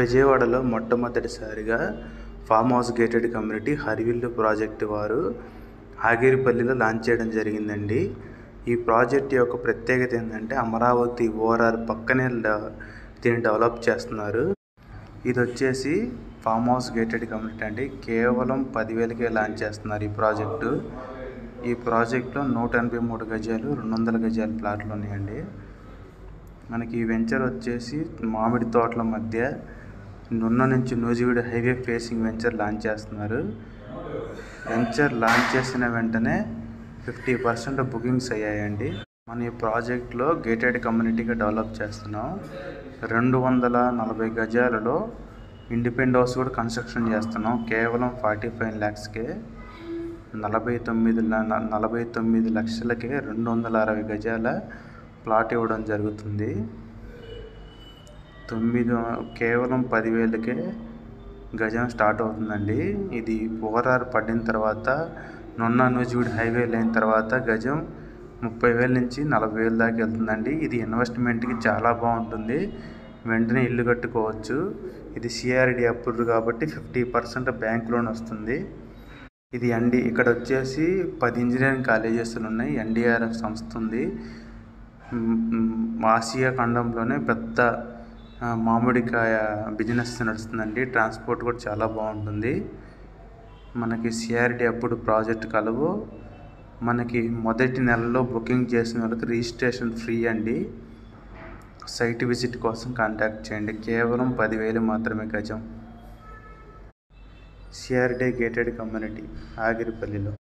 విజయవాడలో మొట్టమొదటిసారిగా farm house gated community హరివిల్లు project వారు ఆగిరిపల్లిలో లాంచ్ చేయడం జరిగిందండి. ఈ ప్రాజెక్ట్ యొక్క ప్రత్యేకత ఏంటంటే అమరావతి ఓఆర్ఆర్ పక్కనే దీన్ని డెవలప్ చేస్తున్నారు. ఇది వచ్చేసి ఫామ్ హౌస్ గేటెడ్ కమ్యూనిటీ అండి. కేవలం 10,000కే లాంచ్ చేస్తున్నారు ఈ ప్రాజెక్టు. ఈ ప్రాజెక్టులో 183 గజాలు 200 గజాల ప్లాట్లు ఉన్నాయండి. మనకి ఈ వెంచర్ వచ్చేసి మామిడి తోటల మధ్య నున్న నుంచి Nuzvid highway facing venture launch చేస్తున్నారు. వెంచర్ లాంచ్ చేసిన వెంటనే 50% బుకింగ్స్ అయ్యాయండి. మన ఈ ప్రాజెక్ట్లో గేటెడ్ కమ్యూనిటీగా డెవలప్ చేస్తున్నాం. 240 గజాలలో ఇండిపెండెంట్ హౌస్ కూడా కన్స్ట్రక్షన్ చేస్తున్నాం. కేవలం 45 lakhsకే 49 లక్షలకే 260 గజాల ప్లాట్ ఇవ్వడం జరుగుతుంది. కేవలం 10,000కే గజం స్టార్ట్ అవుతుందండి. ఇది ఓఆర్ఆర్ పడిన తర్వాత నున్న నూజివీడు హైవే అయిన తర్వాత గజం 30,000 నుంచి 40,000 దాకా వెళ్తుందండి. ఇది ఇన్వెస్ట్మెంట్కి చాలా బాగుంటుంది. వెంటనే ఇల్లు కట్టుకోవచ్చు. ఇది సిఆర్డి అప్రూవ్డ్ కాబట్టి 50% బ్యాంక్ లోన్ వస్తుంది. ఇది ఇక్కడ వచ్చేసి 10 ఇంజనీరింగ్ కాలేజెస్లు ఉన్నాయి. ఎన్డీఆర్ఎఫ్ సంస్థ ఉంది. ఆసియా ఖండంలోనే పెద్ద మామిడికాయ బిజినెస్ నడుస్తుందండి. ట్రాన్స్పోర్ట్ కూడా చాలా బాగుంటుంది. మనకి సిఆర్డి అప్పుడు ప్రాజెక్ట్ కలవు. మనకి మొదటి నెలలో బుకింగ్ చేసిన వాళ్ళకి రిజిస్ట్రేషన్ ఫ్రీ అండి. సైట్ విజిట్ కోసం కాంటాక్ట్ చేయండి. కేవలం 10,000 మాత్రమే గజం. CRD gated community ఆగిరిపల్లిలో.